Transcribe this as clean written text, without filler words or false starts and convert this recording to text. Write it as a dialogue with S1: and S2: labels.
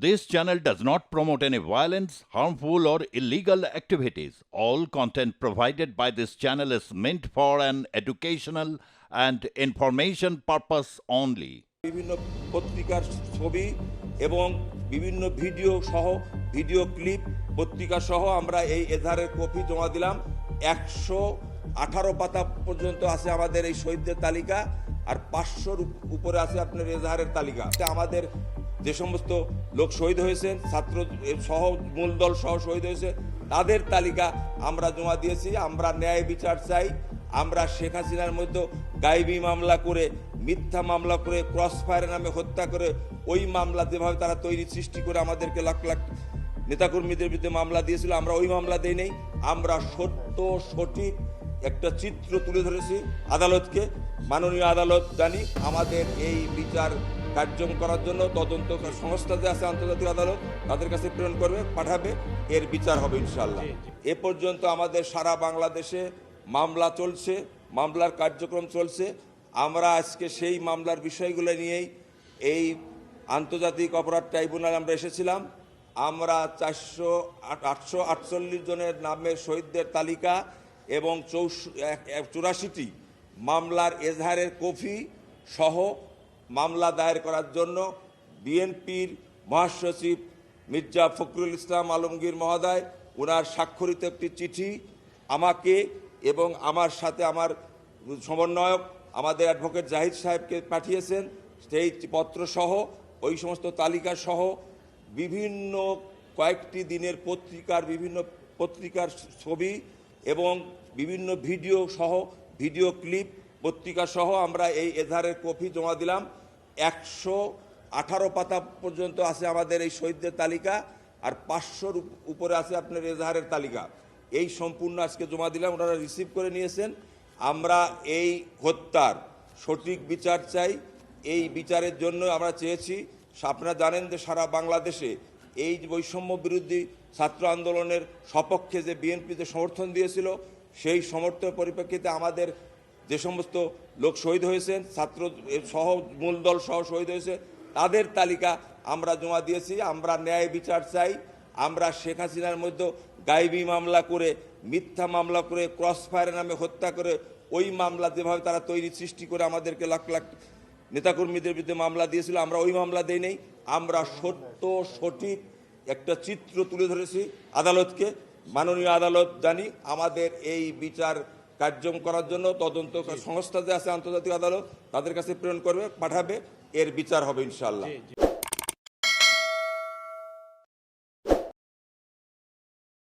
S1: This channel does not promote any violence, harmful, or illegal activities. All content provided by this channel is meant for an educational and information purpose only.
S2: বিভিন্ন পত্রিকার ছবি এবং বিভিন্ন video clip পত্রিকা সহ আমরা এই এজাহারের copy জমা দিলাম। 118 পাতা পর্যন্ত আছে আমাদের এই শহীদদের তালিকা, আর 500-র উপরে আছে আপনার এজাহারের তালিকা। আমাদের যে সমস্ত লোক শহীদ হয়েছেন, ছাত্র সহ মূল দল সহ শহীদ হয়েছে, তাদের তালিকা আমরা জমা দিয়েছি। আমরা ন্যায় বিচার চাই। আমরা শেখ হাসিনার মধ্যে গায়েবী মামলা করে, মিথ্যা মামলা করে, ক্রস ফায়ারের নামে হত্যা করে, ওই মামলা যেভাবে তারা সৃষ্টি করে আমাদেরকে লাখ লাখ নেতাকর্মীদের বিরুদ্ধে মামলা দিয়েছিল, আমরা ওই মামলা দেই নেই। আমরা সঠিক একটা চিত্র তুলে ধরেছি আদালতকে। মাননীয় আদালত জানি আমাদের এই বিচার কার্যক্রম করার জন্য তদন্ত সংস্থা যে আছে আন্তর্জাতিক আদালত, তাদের কাছে প্রেরণ করবে, পাঠাবে, এর বিচার হবে ইনশাল্লাহ। এ পর্যন্ত আমাদের সারা বাংলাদেশে মামলা চলছে, মামলার কার্যক্রম চলছে। আমরা আজকে সেই মামলার বিষয়গুলো নিয়েই এই আন্তর্জাতিক অপরাধ ট্রাইব্যুনালে আমরা এসেছিলাম। আমরা 848 জনের নামের শহীদদের তালিকা এবং 84টি মামলার এজাহারের কপি সহ মামলা দায়ের করার জন্য বিএনপির মহাসচিব মির্জা ফখরুল ইসলাম আলমগীর মহোদয় ওনার স্বাক্ষরিত একটি চিঠি আমাকে এবং আমার সাথে আমার সমন্বয়ক আমাদের অ্যাডভোকেট জাহিদ সাহেবকে পাঠিয়েছেন। সেই পত্রসহ ওই সমস্ত তালিকা সহ বিভিন্ন কয়েকটি দিনের বিভিন্ন পত্রিকার ছবি এবং বিভিন্ন ভিডিও ক্লিপ পত্রিকা সহ আমরা এই এজাহারের কপি জমা দিলাম। 118 পাতা পর্যন্ত আছে আমাদের এই শহীদদের তালিকা, আর 500-র উপরে আছে আপনার এজাহারের তালিকা। এই সম্পূর্ণ আজকে জমা দিলাম, ওনারা রিসিভ করে নিয়েছেন। আমরা এই হত্যার সঠিক বিচার চাই। এই বিচারের জন্য আমরা চেয়েছি, আপনারা জানেন যে সারা বাংলাদেশে এই বৈষম্য বিরোধী ছাত্র আন্দোলনের সপক্ষে যে বিএনপি যে সমর্থন দিয়েছিল, সেই সমর্থনের পরিপ্রেক্ষিতে আমাদের যে সমস্ত লোক শহীদ হয়েছেন, ছাত্র সহ মূল দল সহ শহীদ হয়েছে, তাদের তালিকা আমরা জমা দিয়েছি। আমরা ন্যায় বিচার চাই। আমরা শেখ হাসিনার মধ্যে গায়েবী মামলা করে, মিথ্যা মামলা করে, ক্রস ফায়ারের নামে হত্যা করে, ওই মামলা যেভাবে তারা সৃষ্টি করে আমাদেরকে লাখ লাখ নেতাকর্মীদের বিরুদ্ধে মামলা দিয়েছিল, আমরা ওই মামলা দেই নেই। আমরা সঠিক একটা চিত্র তুলে ধরেছি আদালতকে। মাননীয় আদালত জানি আমাদের এই বিচার কার্যক্রম করার জন্য তদন্ত সংস্থা যে আছে আন্তর্জাতিক আদালত, তাদের কাছে প্রেরণ করবে, পাঠাবে, এর বিচার হবে ইনশাল্লাহ।